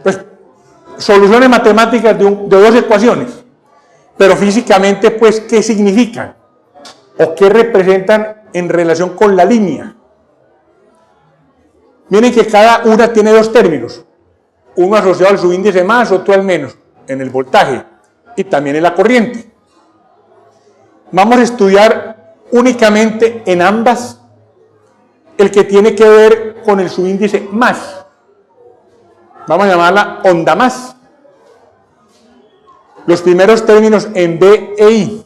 pues, soluciones matemáticas de dos ecuaciones, pero físicamente, pues, ¿qué significan? ¿O qué representan en relación con la línea? Miren que cada una tiene dos términos, uno asociado al subíndice más, otro al menos, en el voltaje y también en la corriente. Vamos a estudiar únicamente en ambas el que tiene que ver con el subíndice más. Vamos a llamarla onda más. Los primeros términos en B e I.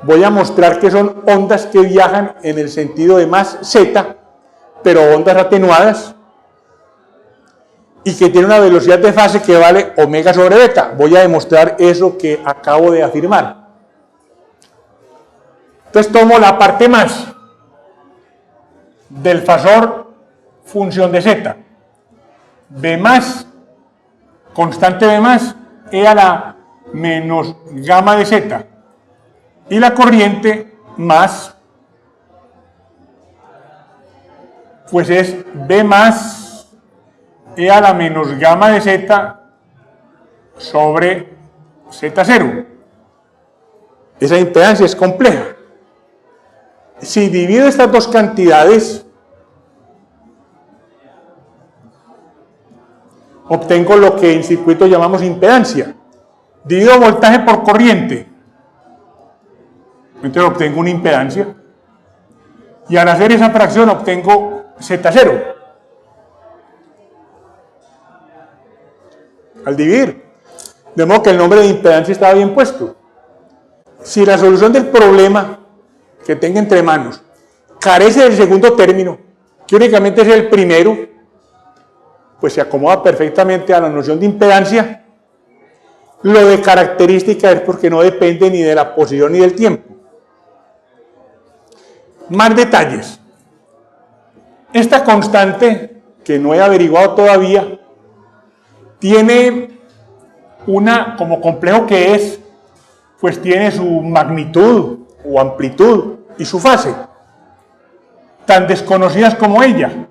Voy a mostrar que son ondas que viajan en el sentido de más Z, pero ondas atenuadas, y que tienen una velocidad de fase que vale omega sobre beta. Voy a demostrar eso que acabo de afirmar. Entonces tomo la parte más del fasor función de Z. B más, constante B más, E a la menos gamma de Z. Y la corriente más, pues es B más E a la menos gamma de Z sobre Z0. Esa impedancia es compleja. Si divido estas dos cantidades, obtengo lo que en circuito llamamos impedancia. Divido voltaje por corriente, entonces obtengo una impedancia. Y al hacer esa fracción obtengo Z0. Al dividir. De modo que el nombre de impedancia estaba bien puesto. Si la solución del problema que tenga entre manos carece del segundo término, que únicamente es el primero, pues se acomoda perfectamente a la noción de impedancia. Lo de característica es porque no depende ni de la posición ni del tiempo. Más detalles. Esta constante, que no he averiguado todavía, tiene una, como complejo que es, pues tiene su magnitud o amplitud y su fase, tan desconocidas como ella.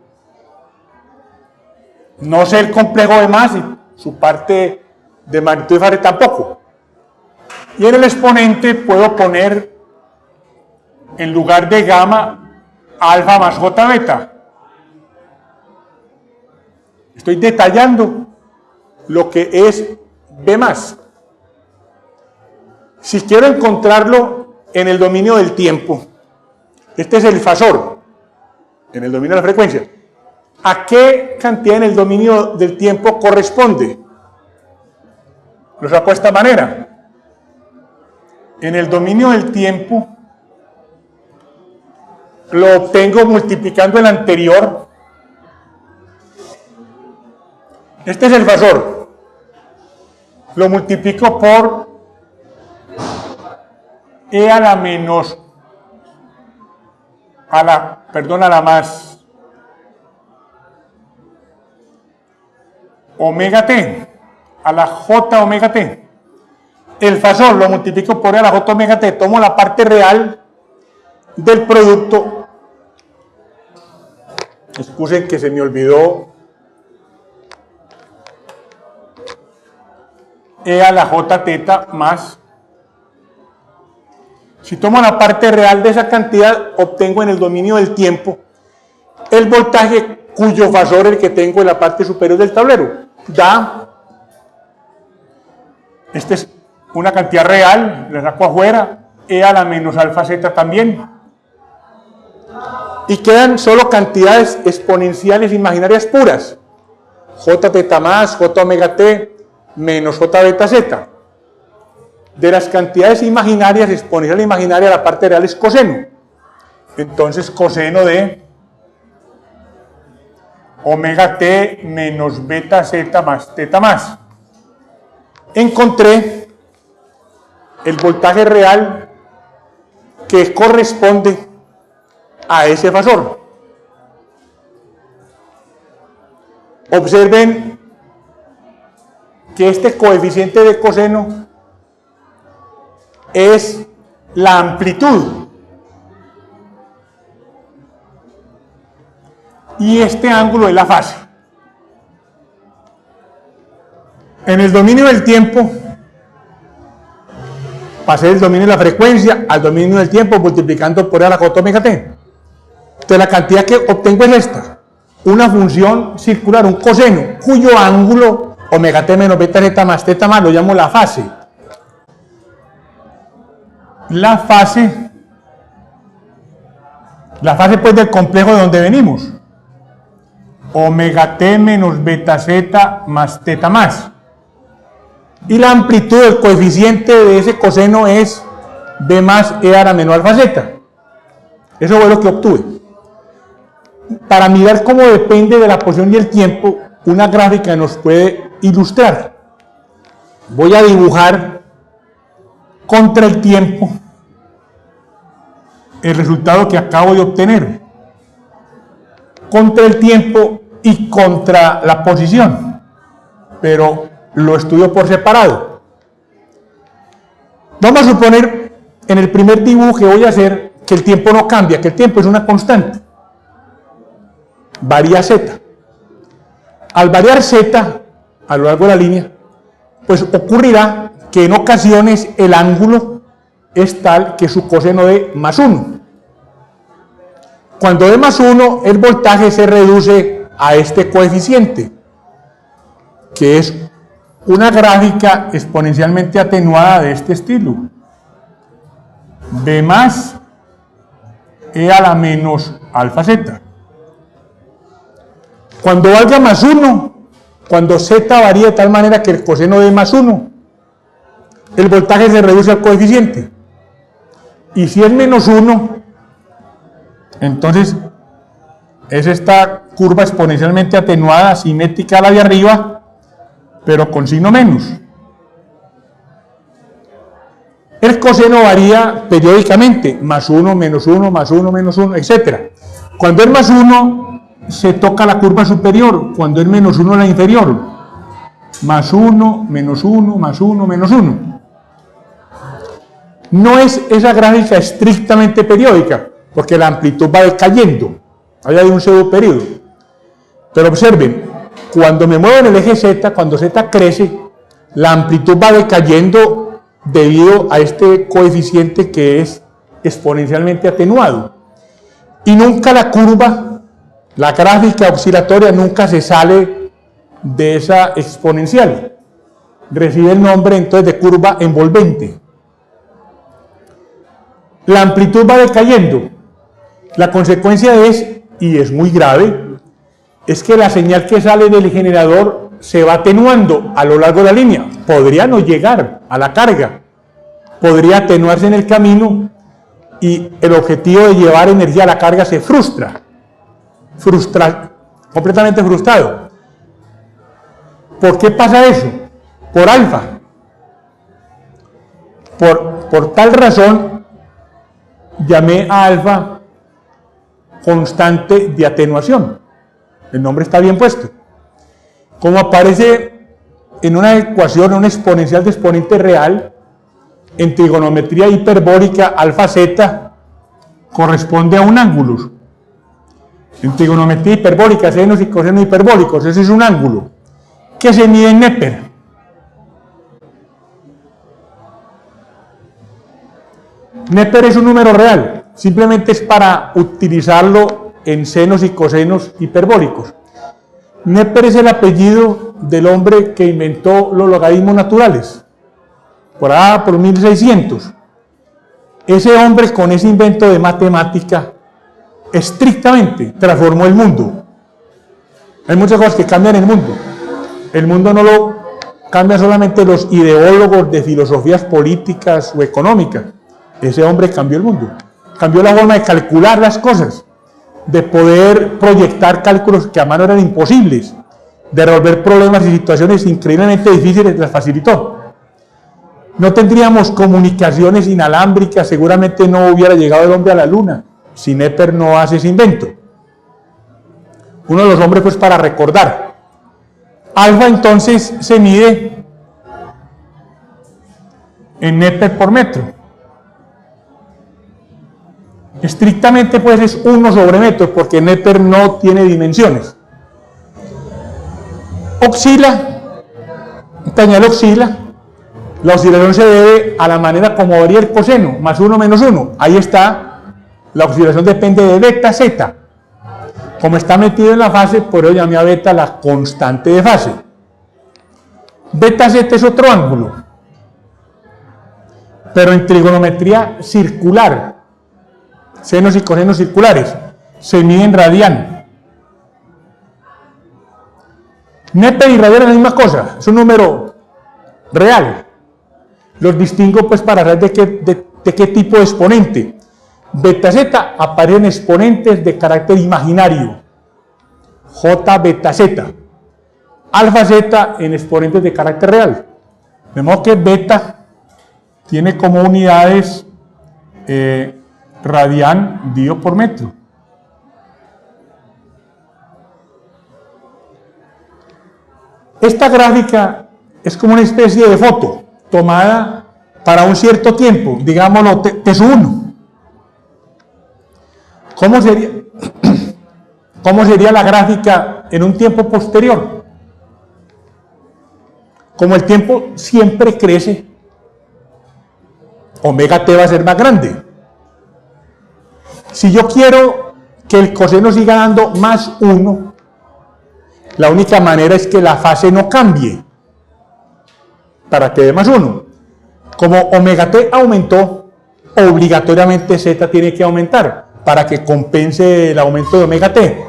No sé el complejo de más y su parte de magnitud y fase tampoco. Y en el exponente puedo poner, en lugar de gamma, alfa más j beta. Estoy detallando lo que es B más. Si quiero encontrarlo en el dominio del tiempo, este es el fasor, en el dominio de la frecuencia. ¿A qué cantidad en el dominio del tiempo corresponde? Lo saco de esta manera. En el dominio del tiempo lo obtengo multiplicando el anterior. Este es el fasor. Lo multiplico por E a la menos, a la más omega t, a la j omega t. El fasor lo multiplico por E a la j omega t, tomo la parte real del producto. Excusen que se me olvidó E a la j teta más. Si tomo la parte real de esa cantidad, obtengo en el dominio del tiempo el voltaje cuyo fasor, el que tengo en la parte superior del tablero, da, esta es una cantidad real, la saco afuera, E a la menos alfa z también. Y quedan solo cantidades exponenciales imaginarias puras. J teta más, J omega t, menos J beta z. De las cantidades imaginarias, exponencial imaginaria, la parte real es coseno. Entonces, coseno de omega t menos beta z más teta más. Encontré el voltaje real que corresponde a ese fasor. Observen que este coeficiente de coseno es la amplitud y este ángulo es la fase. En el dominio del tiempo, pasé del dominio de la frecuencia al dominio del tiempo multiplicando por a la cota omega t. Entonces la cantidad que obtengo es esta, una función circular, un coseno, cuyo ángulo omega t menos beta z más teta más lo llamo la fase. La fase pues del complejo de donde venimos. Omega t menos beta z más teta más. Y la amplitud del coeficiente de ese coseno es b más e a la menor alfa z. Eso fue lo que obtuve. Para mirar cómo depende de la posición y el tiempo, una gráfica nos puede ilustrar. Voy a dibujar contra el tiempo el resultado que acabo de obtener. Contra el tiempo y contra la posición. Pero lo estudio por separado. Vamos a suponer en el primer dibujo que voy a hacer que el tiempo no cambia, que el tiempo es una constante. Varía z. Al variar z a lo largo de la línea, pues ocurrirá que en ocasiones el ángulo es tal que su coseno de más 1. Cuando de más 1, el voltaje se reduce a este coeficiente, que es una gráfica exponencialmente atenuada de este estilo. B más e a la menos alfa z. Cuando valga más 1, cuando z varía de tal manera que el coseno de más 1, el voltaje se reduce al coeficiente. Y si es menos 1, entonces es esta curva exponencialmente atenuada, simétrica a la de arriba, pero con signo menos. El coseno varía periódicamente, más 1, menos 1, más 1, menos 1, etc. Cuando es más 1, se toca la curva superior, cuando es menos 1 la inferior. Más 1, menos 1, más 1, menos 1. No es esa gráfica estrictamente periódica, porque la amplitud va decayendo, allá hay un pseudo periodo. Pero observen, cuando me muevo en el eje Z, cuando Z crece, la amplitud va decayendo debido a este coeficiente que es exponencialmente atenuado. Y nunca la curva, la gráfica oscilatoria nunca se sale de esa exponencial. Recibe el nombre entonces de curva envolvente. La amplitud va decayendo. La consecuencia es, y es muy grave, es que la señal que sale del generador se va atenuando a lo largo de la línea. Podría no llegar a la carga, podría atenuarse en el camino y el objetivo de llevar energía a la carga se frustra, completamente frustrado. ¿Por qué pasa eso? Por alfa. Por tal razón llamé a alfa constante de atenuación. El nombre está bien puesto. Como aparece en una ecuación, una exponencial de exponente real, en trigonometría hiperbórica, alfa z corresponde a un ángulo. En trigonometría hiperbórica, senos y cosenos hiperbólicos, ese es un ángulo que se mide en Neper. Neper es un número real, simplemente es para utilizarlo en senos y cosenos hiperbólicos. Neper es el apellido del hombre que inventó los logaritmos naturales, por 1600. Ese hombre, con ese invento de matemática, estrictamente transformó el mundo. Hay muchas cosas que cambian el mundo. El mundo no lo cambian solamente los ideólogos de filosofías políticas o económicas. Ese hombre cambió el mundo. Cambió la forma de calcular las cosas, de poder proyectar cálculos que a mano eran imposibles, de resolver problemas y situaciones increíblemente difíciles, las facilitó. No tendríamos comunicaciones inalámbricas, seguramente no hubiera llegado el hombre a la luna, si Neper no hace ese invento. Uno de los hombres, pues, para recordar. Alfa entonces se mide en Neper por metro. Estrictamente pues es 1 sobre metro, porque Neper no tiene dimensiones. Oscila Tañal oscila. La oscilación se debe a la manera como varía el coseno, más 1 menos 1. Ahí está, la oscilación depende de beta z. Como está metido en la fase, por eso llamé a beta la constante de fase. Beta z es otro ángulo, pero en trigonometría circular, senos y cosenos circulares, se mide en radian. Nepe y radian es la misma cosa, es un número real. Los distingo pues para saber de qué tipo de exponente. Beta z aparecen exponentes de carácter imaginario, J beta z. Alfa z en exponentes de carácter real. De modo que beta tiene como unidades radian dividido por metro. Esta gráfica es como una especie de foto tomada para un cierto tiempo, digámoslo T1. ¿Cómo sería la gráfica en un tiempo posterior? Como el tiempo siempre crece, omega t va a ser más grande. Si yo quiero que el coseno siga dando más 1, la única manera es que la fase no cambie para que dé más 1. Como omega t aumentó, obligatoriamente z tiene que aumentar para que compense el aumento de omega t.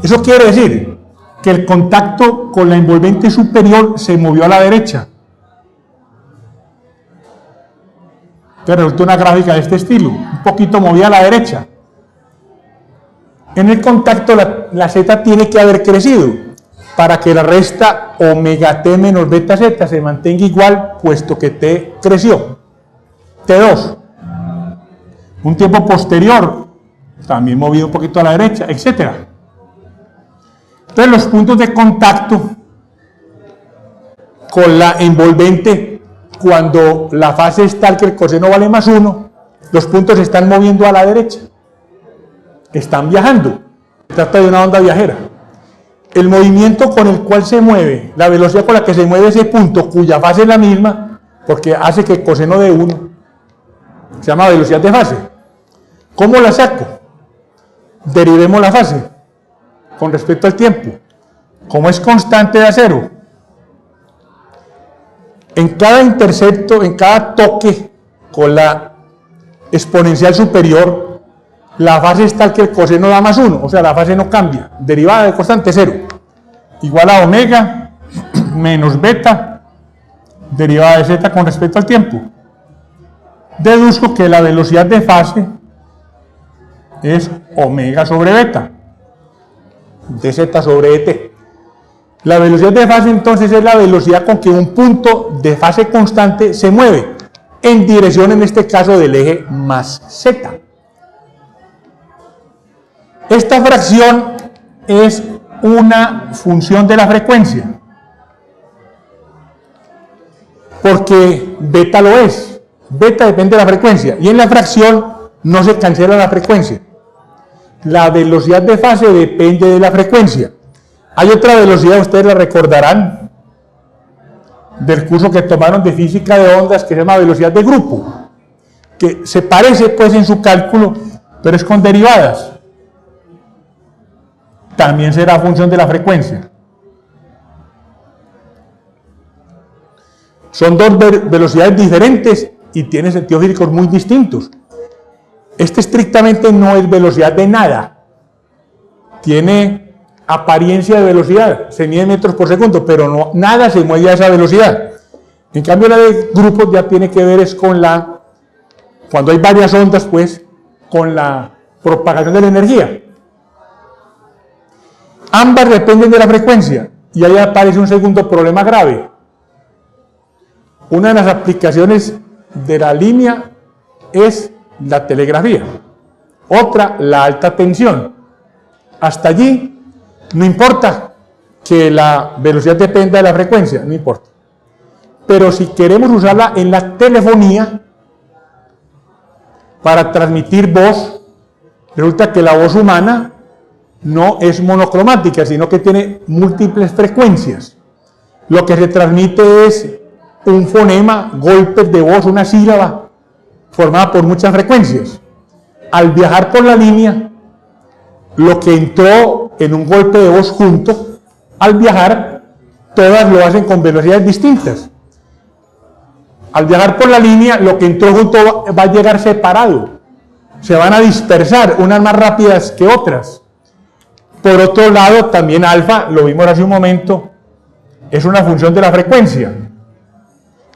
Eso quiere decir que el contacto con la envolvente superior se movió a la derecha. Entonces resulta una gráfica de este estilo, un poquito movida a la derecha. En el contacto la z tiene que haber crecido para que la resta omega t menos beta z se mantenga igual, puesto que t creció. T2. Un tiempo posterior, también movido un poquito a la derecha, etc. Entonces los puntos de contacto con la envolvente, cuando la fase es tal que el coseno vale más 1, los puntos se están moviendo a la derecha. Están viajando. Se trata de una onda viajera. El movimiento con el cual se mueve, la velocidad con la que se mueve ese punto, cuya fase es la misma, porque hace que el coseno de 1 se llama velocidad de fase. ¿Cómo la saco? Derivemos la fase con respecto al tiempo. Como es constante de a 0, en cada intercepto, en cada toque con la exponencial superior, la fase es tal que el coseno da más 1, o sea, la fase no cambia. Derivada de constante 0, igual a omega menos beta, derivada de z con respecto al tiempo. Deduzco que la velocidad de fase es omega sobre beta, dz sobre et. La velocidad de fase entonces es la velocidad con que un punto de fase constante se mueve en dirección, en este caso, del eje más z. Esta fracción es una función de la frecuencia, porque beta lo es. Beta depende de la frecuencia, y en la fracción no se cancela la frecuencia. La velocidad de fase depende de la frecuencia. Hay otra velocidad, ustedes la recordarán, del curso que tomaron de física de ondas, que se llama velocidad de grupo, que se parece pues en su cálculo, pero es con derivadas. También será función de la frecuencia. Son dos velocidades diferentes y tienen sentidos físicos muy distintos. Este estrictamente no es velocidad de nada. Tiene apariencia de velocidad, se mide en metros por segundo, pero no, nada se mueve a esa velocidad. En cambio, la de grupos ya tiene que ver es con la, cuando hay varias ondas, pues, con la propagación de la energía. Ambas dependen de la frecuencia, y ahí aparece un segundo problema grave. Una de las aplicaciones de la línea es la telegrafía, otra la alta tensión. Hasta allí no importa que la velocidad dependa de la frecuencia, no importa. Pero si queremos usarla en la telefonía para transmitir voz, resulta que la voz humana no es monocromática, sino que tiene múltiples frecuencias. lo que se transmite es un fonema, golpes de voz, una sílaba formada por muchas frecuencias. Al viajar por la línea, lo que entró en un golpe de voz junto, al viajar, todas lo hacen con velocidades distintas. Al viajar por la línea, lo que entró junto va a llegar separado. Se van a dispersar, unas más rápidas que otras. Por otro lado, también alfa, lo vimos hace un momento, es una función de la frecuencia.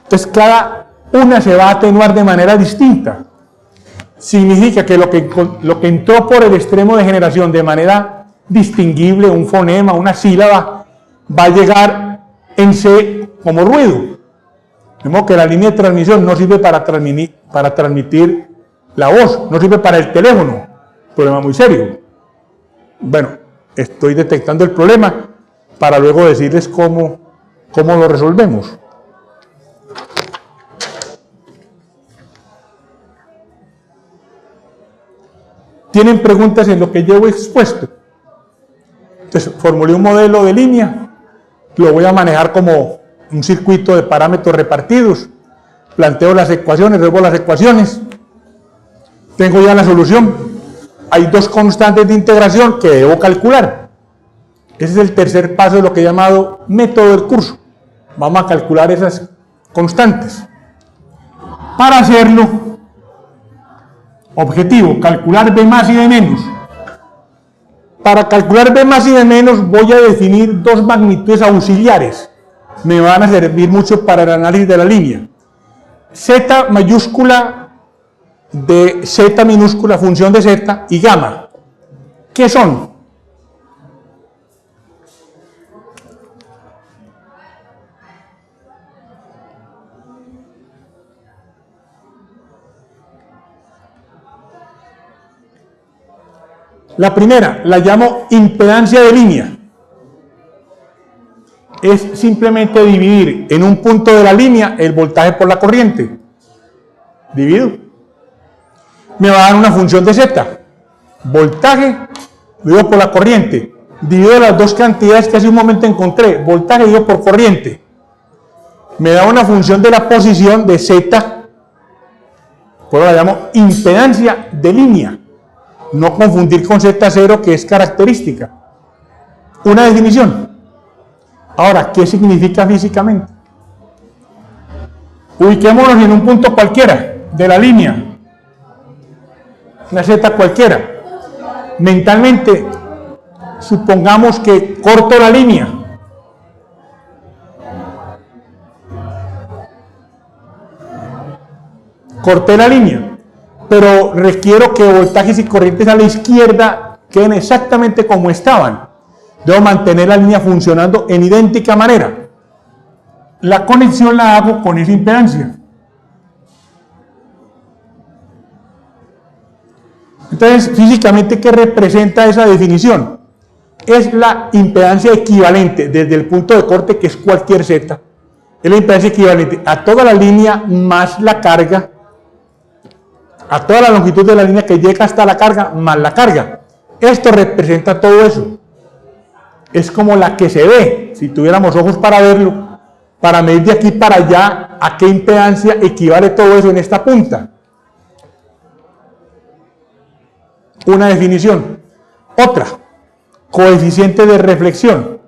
Entonces, cada una se va a atenuar de manera distinta. Significa que lo que entró por el extremo de generación de manera distinguible, un fonema, una sílaba, va a llegar en C como ruido. De modo que la línea de transmisión no sirve para transmitir la voz, no sirve para el teléfono. Problema muy serio. Bueno, estoy detectando el problema para luego decirles cómo lo resolvemos. ¿Tienen preguntas en lo que llevo expuesto? Entonces, formulé un modelo de línea, lo voy a manejar como un circuito de parámetros repartidos, planteo las ecuaciones, resuelvo las ecuaciones, tengo ya la solución, hay dos constantes de integración que debo calcular. Ese es el tercer paso de lo que he llamado método del curso. Vamos a calcular esas constantes. Para hacerlo, objetivo, calcular B más y B menos. Para calcular B más y B menos voy a definir dos magnitudes auxiliares. Me van a servir mucho para el análisis de la línea. Z mayúscula de Z minúscula, función de Z, y gamma. ¿Qué son? La primera la llamo impedancia de línea. Es simplemente dividir en un punto de la línea el voltaje por la corriente. Divido. Me va a dar una función de Z. Voltaje dividido por la corriente. Divido las dos cantidades que hace un momento encontré. Voltaje dividido por corriente. Me da una función de la posición de Z. Por eso la llamo impedancia de línea. No confundir con Z0, que es característica. Una definición. Ahora, ¿qué significa físicamente? Ubiquémonos en un punto cualquiera de la línea. Una Z cualquiera. Mentalmente, supongamos que corto la línea. Corté la línea. Pero requiero que voltajes y corrientes a la izquierda queden exactamente como estaban. Debo mantener la línea funcionando en idéntica manera. La conexión la hago con esa impedancia. Entonces, físicamente, ¿qué representa esa definición? Es la impedancia equivalente desde el punto de corte, que es cualquier Z. Es la impedancia equivalente a toda la línea más la carga, a toda la longitud de la línea que llega hasta la carga, más la carga. Esto representa todo eso. Es como la que se ve, si tuviéramos ojos para verlo, para medir de aquí para allá a qué impedancia equivale todo eso en esta punta. Una definición. Otra, coeficiente de reflexión.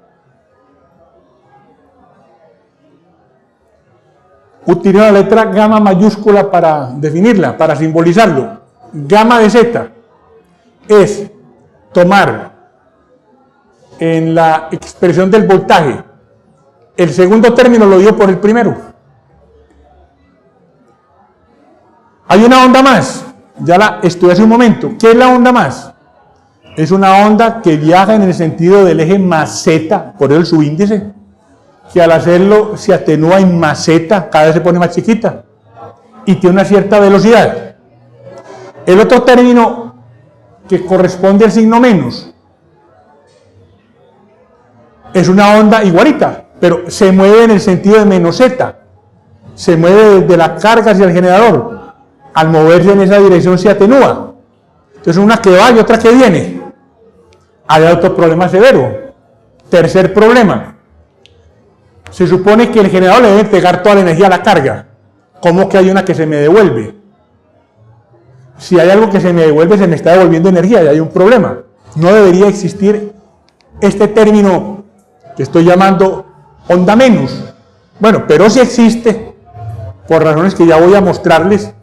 Utilizo la letra gamma mayúscula para definirla, para simbolizarlo. Gamma de Z es tomar en la expresión del voltaje el segundo término lo dio por el primero. Hay una onda más, ya la estudié hace un momento. ¿Qué es la onda más? Es una onda que viaja en el sentido del eje más Z, por eso el subíndice, que al hacerlo se atenúa en más Z, cada vez se pone más chiquita y tiene una cierta velocidad. El otro término que corresponde al signo menos es una onda igualita, pero se mueve en el sentido de menos Z, se mueve desde la carga hacia el generador. Al moverse en esa dirección se atenúa. Entonces una que va y otra que viene. Hay otro problema severo. Tercer problema. se supone que el generador le debe entregar toda la energía a la carga. ¿Cómo que hay una que se me devuelve? Si hay algo que se me devuelve, se me está devolviendo energía y hay un problema. No debería existir este término que estoy llamando onda menos. Bueno, pero sí existe, por razones que ya voy a mostrarles.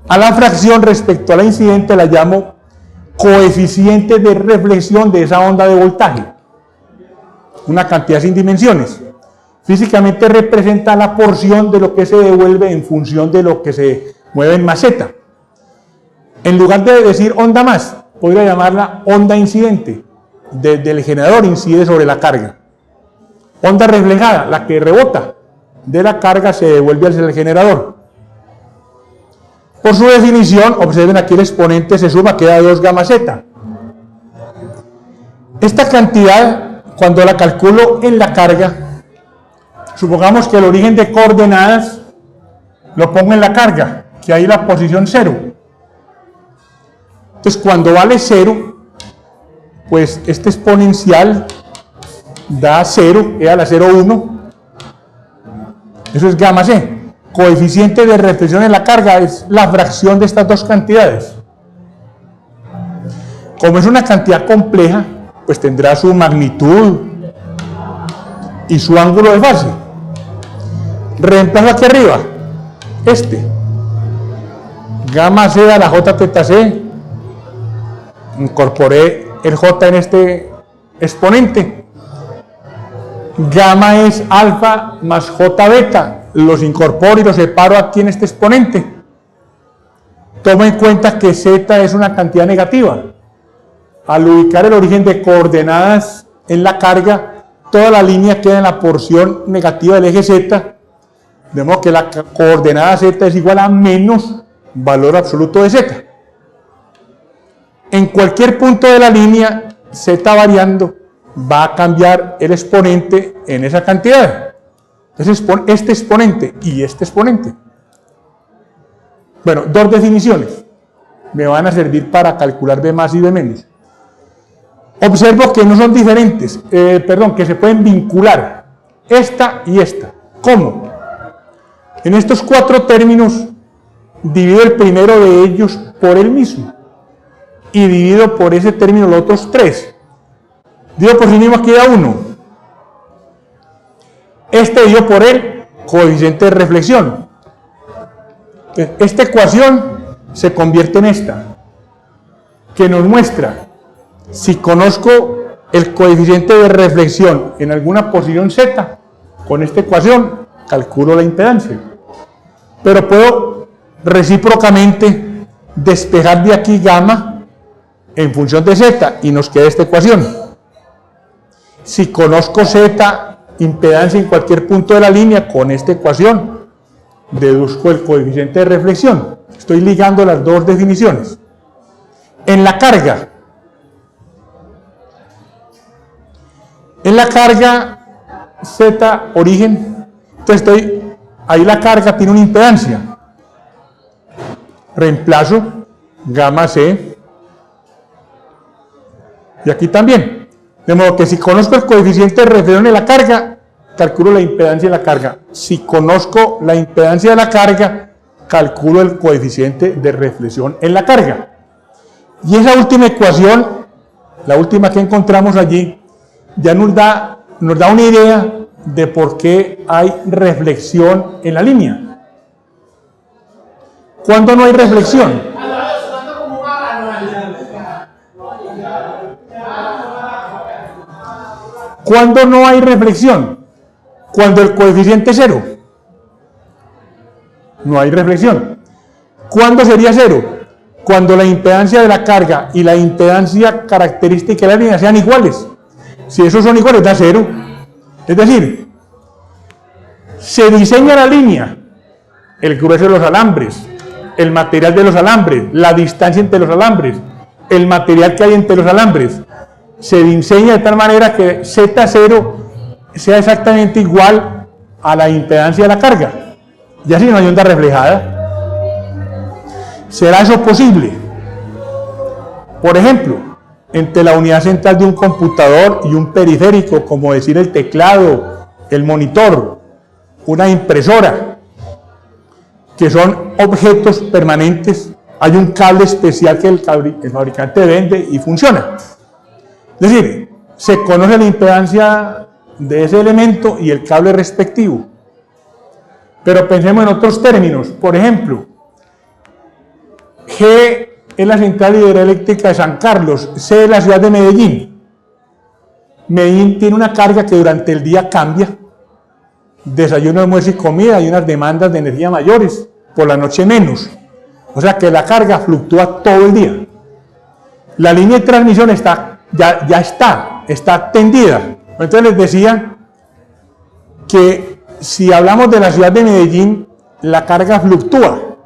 A la fracción respecto a la incidente la llamo coeficiente de reflexión de esa onda de voltaje. Una cantidad sin dimensiones. Físicamente representa la porción de lo que se devuelve en función de lo que se mueve en maseta. En lugar de decir onda más, podría llamarla onda incidente. Desde el generador incide sobre la carga. Onda reflejada, la que rebota de la carga se devuelve hacia el generador. Por su definición, observen aquí el exponente se suma, queda 2 gamma z. Esta cantidad, cuando la calculo en la carga, supongamos que el origen de coordenadas lo pongo en la carga, que hay la posición 0. Entonces, cuando vale 0, pues este exponencial da 0, queda la 0,1. Eso es gamma c. Coeficiente de reflexión en la carga es la fracción de estas dos cantidades. Como es una cantidad compleja, pues tendrá su magnitud y su ángulo de fase. Reemplazo aquí arriba, gamma c a la j teta c, incorporé el j en este exponente. Gamma es alfa más j beta, los incorporo y los separo aquí en este exponente. Toma en cuenta que z es una cantidad negativa. Al ubicar el origen de coordenadas en la carga, toda la línea queda en la porción negativa del eje z, de modo que la coordenada z es igual a menos valor absoluto de z. En cualquier punto de la línea, z variando, va a cambiar el exponente en esa cantidad. Entonces, este exponente y este exponente. Bueno, 2 definiciones me van a servir para calcular B más y B menos. Observo que no son diferentes, que se pueden vincular esta y esta. ¿Cómo? En estos 4 términos divido el primero de ellos por el mismo y divido por ese término los otros 3. Divido por sí mismo, aquí da 1. Este dio por el coeficiente de reflexión. Esta ecuación se convierte en esta, que nos muestra, si conozco el coeficiente de reflexión en alguna posición z, con esta ecuación calculo la impedancia. Pero puedo recíprocamente despejar de aquí gamma en función de z y nos queda esta ecuación. Si conozco z, impedancia en cualquier punto de la línea, con esta ecuación deduzco el coeficiente de reflexión. Estoy ligando las 2 definiciones. En la carga, z origen, entonces ahí la carga tiene una impedancia. Reemplazo gamma c y aquí también. De modo que si conozco el coeficiente de reflexión en la carga, calculo la impedancia de la carga. Si conozco la impedancia de la carga, calculo el coeficiente de reflexión en la carga. Y esa última ecuación, la última que encontramos allí, ya nos da una idea de por qué hay reflexión en la línea. ¿Cuándo no hay reflexión? ¿Cuándo no hay reflexión? Cuando el coeficiente es 0. No hay reflexión. ¿Cuándo sería 0? Cuando la impedancia de la carga y la impedancia característica de la línea sean iguales. Si esos son iguales, da 0. Es decir, se diseña la línea, el grueso de los alambres, el material de los alambres, la distancia entre los alambres, el material que hay entre los alambres. Se diseña de tal manera que Z0 sea exactamente igual a la impedancia de la carga. Y así no hay onda reflejada. ¿Será eso posible? Por ejemplo, entre la unidad central de un computador y un periférico, como decir el teclado el monitor, una impresora, que son objetos permanentes. Hay un cable especial que el fabricante vende y funciona. Es decir, se conoce la impedancia de ese elemento y el cable respectivo. Pero pensemos en otros términos. Por ejemplo, G es la central hidroeléctrica de San Carlos, C es la ciudad de Medellín. Medellín tiene una carga que durante el día cambia. Desayuno, almuerzo y comida, hay unas demandas de energía mayores, por la noche menos. O sea que la carga fluctúa todo el día. La línea de transmisión ya está tendida. Entonces les decía que si hablamos de la ciudad de Medellín, la carga fluctúa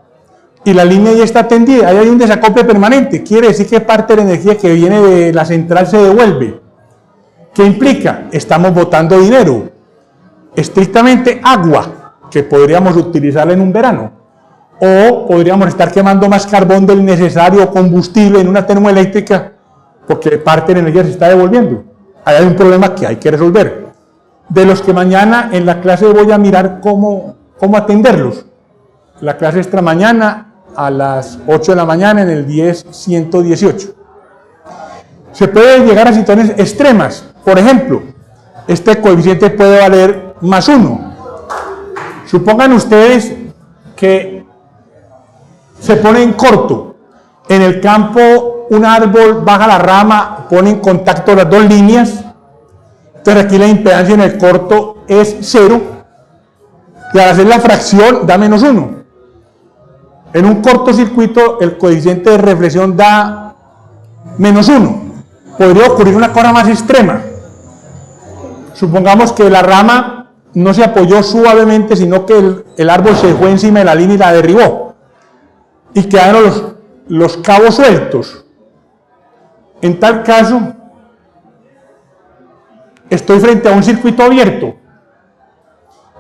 y la línea ya está tendida, ahí hay un desacople permanente, quiere decir que parte de la energía que viene de la central se devuelve. ¿Qué implica? Estamos botando dinero, estrictamente agua, que podríamos utilizarla en un verano, o podríamos estar quemando más carbón del necesario o combustible en una termoeléctrica, porque parte de la energía se está devolviendo. Ahí hay un problema que hay que resolver, de los que mañana en la clase voy a mirar cómo atenderlos. La clase extra mañana a las 8 de la mañana en el 10.118. Se puede llegar a situaciones extremas. Por ejemplo, este coeficiente puede valer más 1. Supongan ustedes que se pone en corto. En el campo un árbol baja la rama, pone en contacto las dos líneas. Entonces aquí la impedancia en el corto es 0. Y al hacer la fracción da menos 1. En un cortocircuito el coeficiente de reflexión da menos 1. Podría ocurrir una cosa más extrema. Supongamos que la rama no se apoyó suavemente, sino que el árbol se fue encima de la línea y la derribó. Y quedaron los cabos sueltos. En tal caso, estoy frente a un circuito abierto.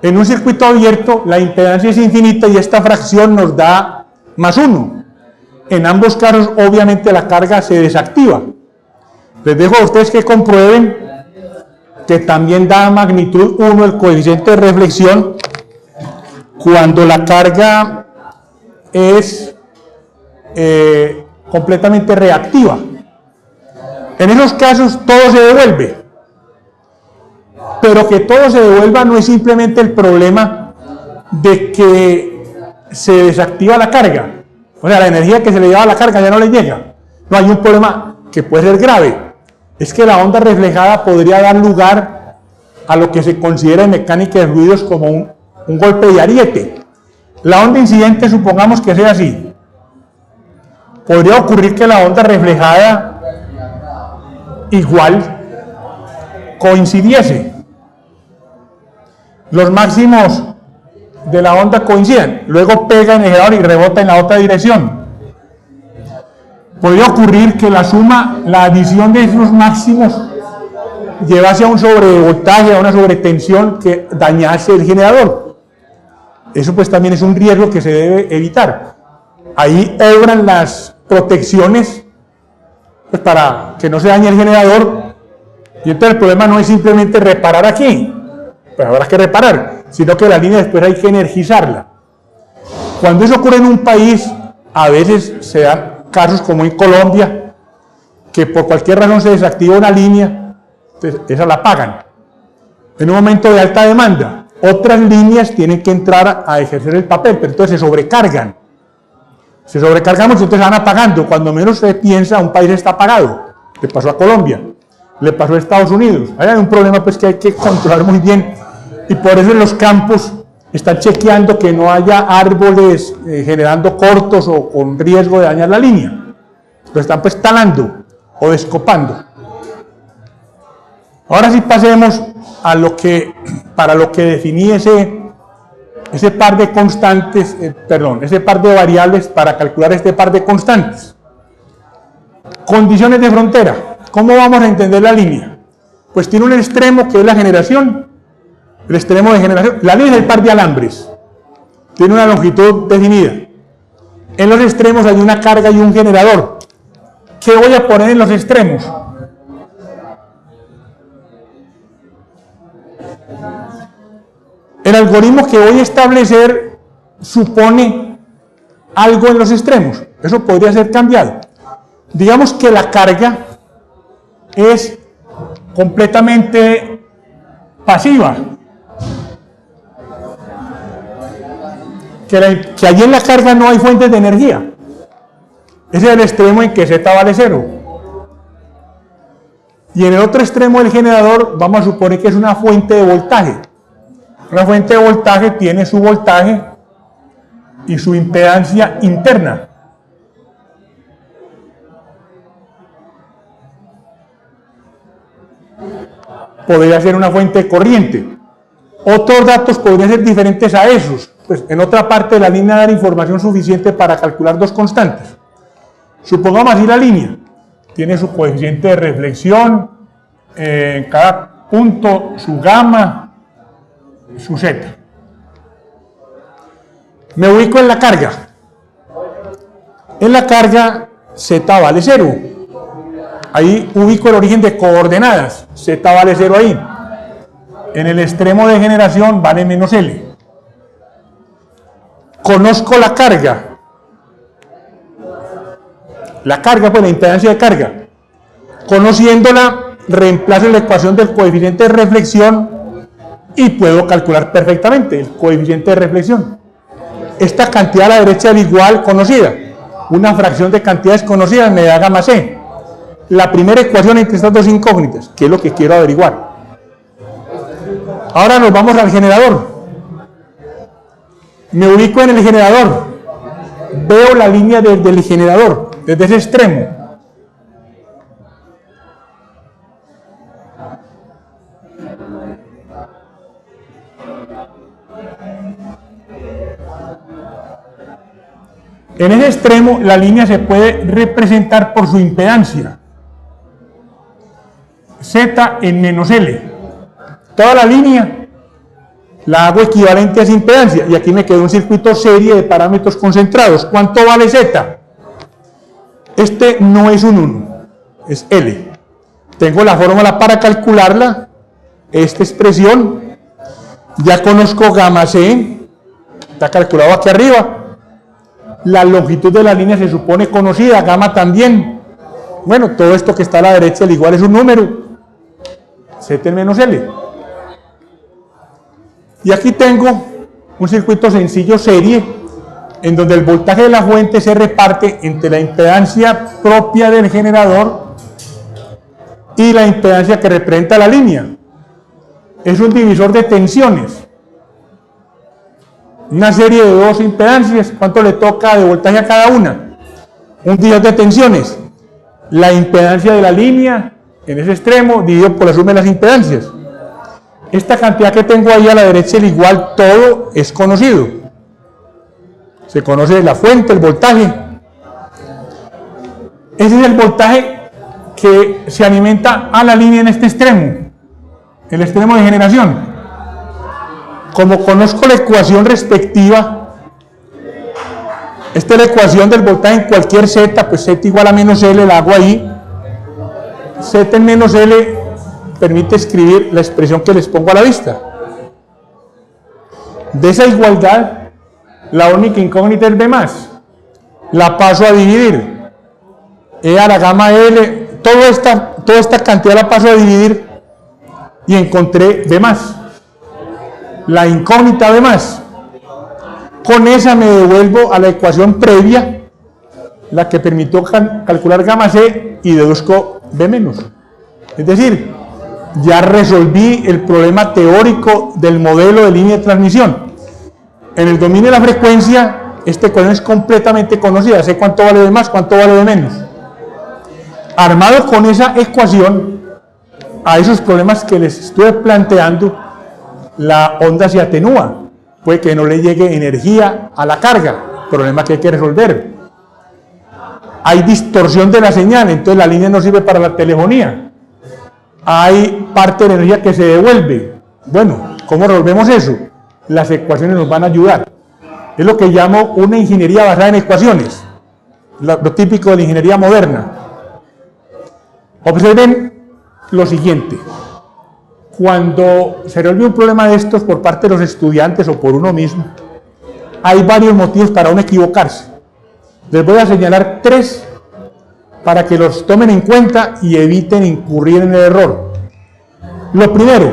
En un circuito abierto la impedancia es infinita y esta fracción nos da más 1. En ambos casos obviamente la carga se desactiva. Les dejo a ustedes que comprueben que también da magnitud 1 el coeficiente de reflexión cuando la carga es completamente reactiva. En esos casos todo se devuelve. Pero que todo se devuelva no es simplemente el problema de que se desactiva la carga. O sea, la energía que se le lleva a la carga ya no le llega. No, hay un problema que puede ser grave. Es que la onda reflejada podría dar lugar a lo que se considera en mecánica de fluidos como un golpe de ariete. La onda incidente, supongamos que sea así. Podría ocurrir que la onda reflejada igual coincidiese. Los máximos de la onda coinciden, luego pega en el generador y rebota en la otra dirección. Podría ocurrir que la adición de esos máximos llevase a un sobrevoltaje, a una sobretensión que dañase el generador. Eso pues también es un riesgo que se debe evitar. Ahí obran las protecciones pues, para que no se dañe el generador. Y entonces el problema no es simplemente reparar aquí, pues habrá que reparar, sino que la línea después hay que energizarla. Cuando eso ocurre en un país, a veces se dan casos como en Colombia, que por cualquier razón se desactiva una línea, entonces esa la pagan. En un momento de alta demanda, otras líneas tienen que entrar a ejercer el papel, pero entonces se sobrecargan. Se sobrecargan mucho, entonces van apagando. Cuando menos se piensa, un país está apagado. Le pasó a Colombia, le pasó a Estados Unidos. Ahí hay un problema pues que hay que controlar muy bien. Y por eso en los campos están chequeando que no haya árboles generando cortos o con riesgo de dañar la línea. Lo están pues talando o descopando. Ahora sí pasemos a para lo que definí ese par de constantes, ese par de variables para calcular este par de constantes. Condiciones de frontera. ¿Cómo vamos a entender la línea? Pues tiene un extremo que es la generación. El extremo de generación. La línea es el par de alambres. Tiene una longitud definida. En los extremos hay una carga y un generador. ¿Qué voy a poner en los extremos? El algoritmo que voy a establecer supone algo en los extremos. Eso podría ser cambiado. Digamos que la carga es completamente pasiva. Que allí en la carga no hay fuentes de energía. Ese es el extremo en que Z vale 0. Y en el otro extremo del generador vamos a suponer que es una fuente de voltaje. Una fuente de voltaje tiene su voltaje y su impedancia interna. Podría ser una fuente de corriente. Otros datos podrían ser diferentes a esos. Pues en otra parte de la línea dar información suficiente para calcular dos constantes. Supongamos así la línea. Tiene su coeficiente de reflexión, en cada punto su gamma, su z. Me ubico en la carga. En la carga z vale 0. Ahí ubico el origen de coordenadas. Z vale 0 ahí. En el extremo de generación vale menos L. Conozco la carga. La carga, pues la impedancia de carga. Conociéndola, reemplazo la ecuación del coeficiente de reflexión y puedo calcular perfectamente el coeficiente de reflexión. Esta cantidad a la derecha del igual conocida. Una fracción de cantidades conocidas me da gamma C. La primera ecuación entre estas dos incógnitas, que es lo que quiero averiguar. Ahora nos vamos al generador. Me ubico en el generador. Veo la línea desde el generador, desde ese extremo. En ese extremo la línea se puede representar por su impedancia. Z en menos L. Toda la línea la hago equivalente a esa impedancia. Y aquí me quedó un circuito serie de parámetros concentrados. ¿Cuánto vale Z? Este no es un 1, es L. Tengo la fórmula para calcularla. Esta expresión. Ya conozco gamma C. Está calculado aquí arriba. La longitud de la línea se supone conocida. Gamma también. Bueno, todo esto que está a la derecha del igual es un número. Z en menos L. Y aquí tengo un circuito sencillo serie en donde el voltaje de la fuente se reparte entre la impedancia propia del generador y la impedancia que representa la línea. Es un divisor de tensiones. Una serie de dos impedancias. ¿Cuánto le toca de voltaje a cada una? Un divisor de tensiones. La impedancia de la línea en ese extremo dividido por la suma de las impedancias. Esta cantidad que tengo ahí a la derecha, el igual, todo es conocido. Se conoce la fuente, el voltaje. Ese es el voltaje que se alimenta a la línea en este extremo, el extremo de generación. Como conozco la ecuación respectiva, esta es la ecuación del voltaje en cualquier Z, pues Z igual a menos L, la hago ahí. Z en menos L permite escribir la expresión que les pongo a la vista. De esa igualdad, la única incógnita es B+. La paso a dividir. E a la gamma L, toda esta cantidad la paso a dividir y encontré B+. La incógnita B+. Con esa me devuelvo a la ecuación previa, la que permitió calcular gamma C y deduzco B-. Es decir, ya resolví el problema teórico del modelo de línea de transmisión. En el dominio de la frecuencia, esta ecuación es completamente conocida. Sé cuánto vale B+, cuánto vale B-. Armado con esa ecuación, a esos problemas que les estuve planteando, la onda se atenúa. Puede que no le llegue energía a la carga, problema que hay que resolver. Hay distorsión de la señal, entonces la línea no sirve para la telefonía. Hay parte de la energía que se devuelve. Bueno, ¿cómo resolvemos eso? Las ecuaciones nos van a ayudar. Es lo que llamo una ingeniería basada en ecuaciones, lo típico de la ingeniería moderna. Observen lo siguiente. Cuando se resuelve un problema de estos por parte de los estudiantes o por uno mismo, hay varios motivos para uno equivocarse. Les voy a señalar 3 para que los tomen en cuenta y eviten incurrir en el error. Lo primero,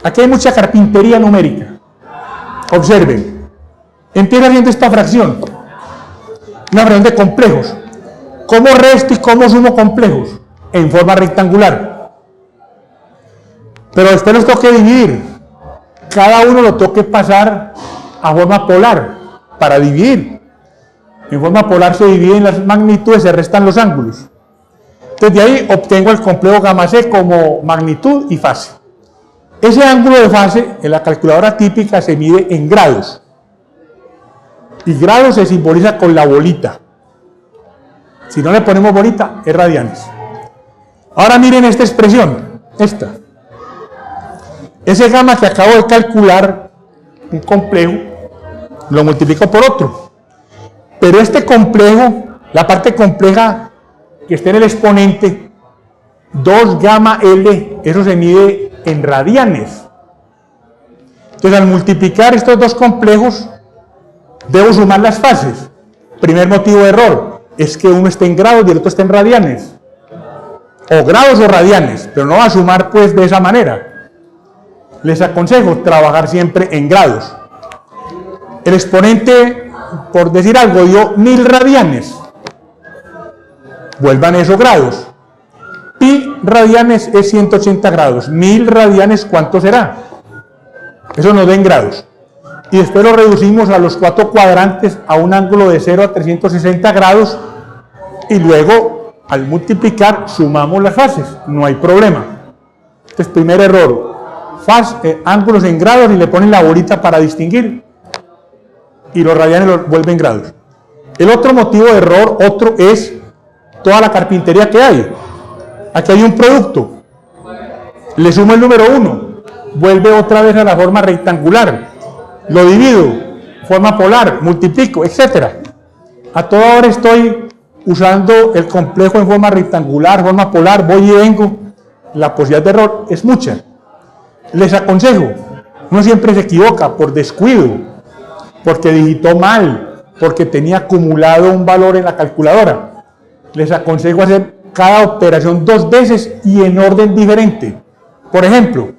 aquí hay mucha carpintería numérica. Observen, empieza haciendo esta fracción, una fracción de complejos. ¿Cómo resto y cómo sumo complejos? En forma rectangular. Pero después los tengo que dividir. Cada uno lo tengo que pasar a forma polar para dividir. En forma polar se dividen las magnitudes, se restan los ángulos. Entonces de ahí obtengo el complejo gamma C como magnitud y fase. Ese ángulo de fase en la calculadora típica se mide en grados. Y grados se simboliza con la bolita. Si no le ponemos bolita, es radianes. Ahora miren esta expresión, esta. Ese gamma que acabo de calcular, un complejo, lo multiplico por otro. Pero este complejo, la parte compleja que está en el exponente, 2 gamma L, eso se mide en radianes. Entonces, al multiplicar estos dos complejos, debo sumar las fases. Primer motivo de error, es que uno está en grados y el otro está en radianes. O grados o radianes, pero no va a sumar pues de esa manera. Les aconsejo trabajar siempre en grados. El exponente, por decir algo, dio 1000 radianes. Vuelvan esos grados. Pi radianes es 180 grados. 1000 radianes, ¿cuánto será? Eso nos da en grados. Y después lo reducimos a los 4 cuadrantes a un ángulo de 0 a 360 grados. Y luego, al multiplicar, sumamos las fases. No hay problema. Entonces, primer error. Ángulos en grados y le ponen la bolita para distinguir. Y los radianes los vuelven grados. El otro motivo de error, es toda la carpintería que hay. Aquí hay un producto. Le sumo el número 1. Vuelve otra vez a la forma rectangular. Lo divido, forma polar, multiplico, etc. A toda hora estoy usando el complejo en forma rectangular, forma polar, voy y vengo. La posibilidad de error es mucha. Les aconsejo, uno siempre se equivoca por descuido, porque digitó mal, porque tenía acumulado un valor en la calculadora. Les aconsejo hacer cada operación 2 veces y en orden diferente. Por ejemplo,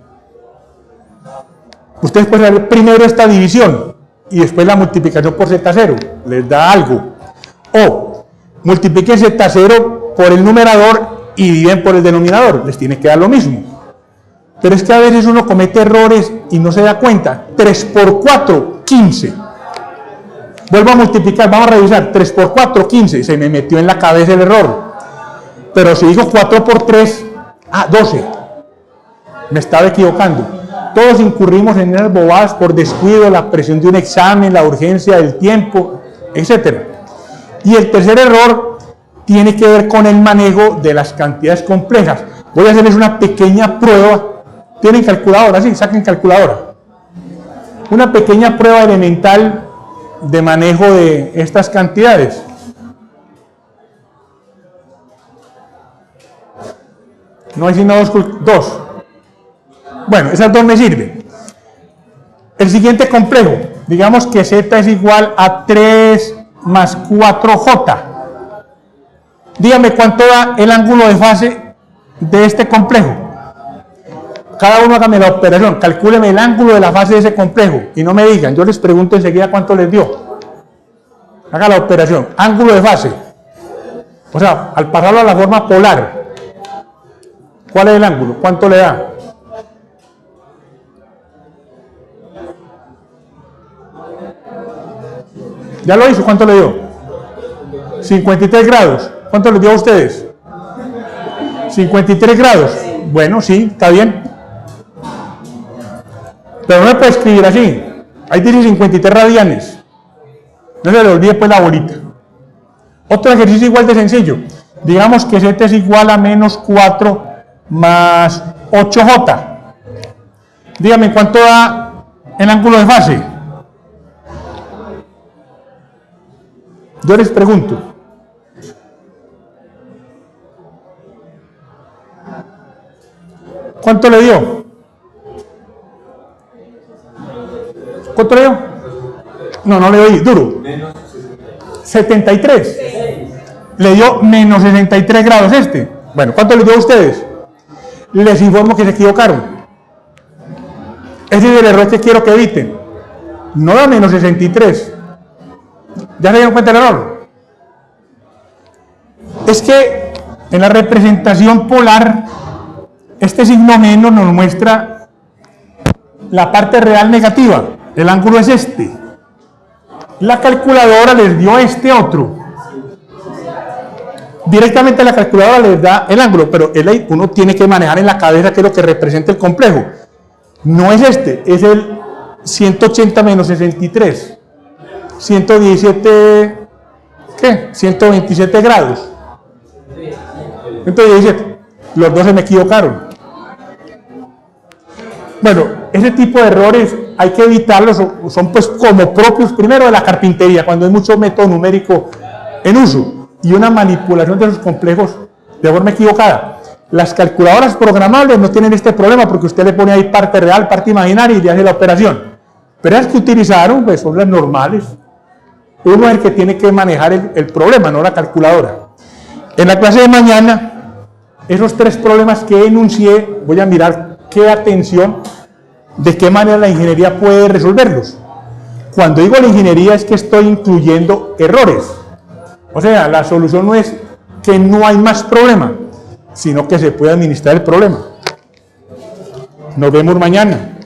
ustedes pueden hacer primero esta división y después la multiplicación por Z0, les da algo. O multipliquen Z0 por el numerador y dividen por el denominador, les tiene que dar lo mismo. Pero es que a veces uno comete errores y no se da cuenta. 3 por 4, 15. Vuelvo a multiplicar, vamos a revisar. 3 por 4, 15. Se me metió en la cabeza el error. Pero si digo 4 por 3, 12. Me estaba equivocando. Todos incurrimos en esas bobadas por descuido, la presión de un examen, la urgencia del tiempo, etc. Y el tercer error tiene que ver con el manejo de las cantidades complejas. Voy a hacerles una pequeña prueba. ¿Tienen calculadora? Sí, saquen calculadora. Una pequeña prueba elemental de manejo de estas cantidades. No hay sino dos. Bueno, esas 2 me sirven. El siguiente complejo, digamos que z es igual a 3 más 4j. Dígame cuánto da el ángulo de fase de este complejo. Cada uno hágame la operación, calcúleme el ángulo de la fase de ese complejo y no me digan, yo les pregunto enseguida cuánto les dio. Haga la operación, ángulo de fase. O sea, al pasarlo a la forma polar, ¿cuál es el ángulo? ¿Cuánto le da? ¿Ya lo hizo? ¿Cuánto le dio? 53 grados. ¿Cuánto les dio a ustedes? 53 grados. Bueno, sí, está bien. Pero no me puede escribir así. Ahí dice 53 radianes. No se le olvide pues la bolita. Otro ejercicio igual de sencillo. Digamos que z es igual a menos 4 más 8j. Dígame cuánto da el ángulo de fase. Yo les pregunto. ¿Cuánto le dio? ¿Cuánto le dio? No, no le oí, duro. 73. Le dio menos 63 grados este. Bueno, ¿cuánto le dio a ustedes? Les informo que se equivocaron. Ese es el error que quiero que eviten. No da menos 63. ¿Ya se dieron cuenta del error? Es que en la representación polar, este signo menos nos muestra la parte real negativa. El ángulo es este. La calculadora les dio este otro. Directamente la calculadora les da el ángulo, pero uno tiene que manejar en la cabeza qué es lo que representa el complejo. No es este, es el 180 menos 63. 117, ¿qué? 127 grados. 117. Los dos se me equivocaron. Bueno, ese tipo de errores hay que evitarlos, son pues como propios primero de la carpintería, cuando hay mucho método numérico en uso y una manipulación de esos complejos de forma equivocada. Las calculadoras programables no tienen este problema porque usted le pone ahí parte real, parte imaginaria y le hace la operación. Pero las que utilizaron pues son las normales. Uno es el que tiene que manejar el problema, no la calculadora. En la clase de mañana, esos tres problemas que enuncié, voy a mirar qué atención, de qué manera la ingeniería puede resolverlos. Cuando digo la ingeniería es que estoy incluyendo errores. O sea, la solución no es que no hay más problema, sino que se puede administrar el problema. Nos vemos mañana.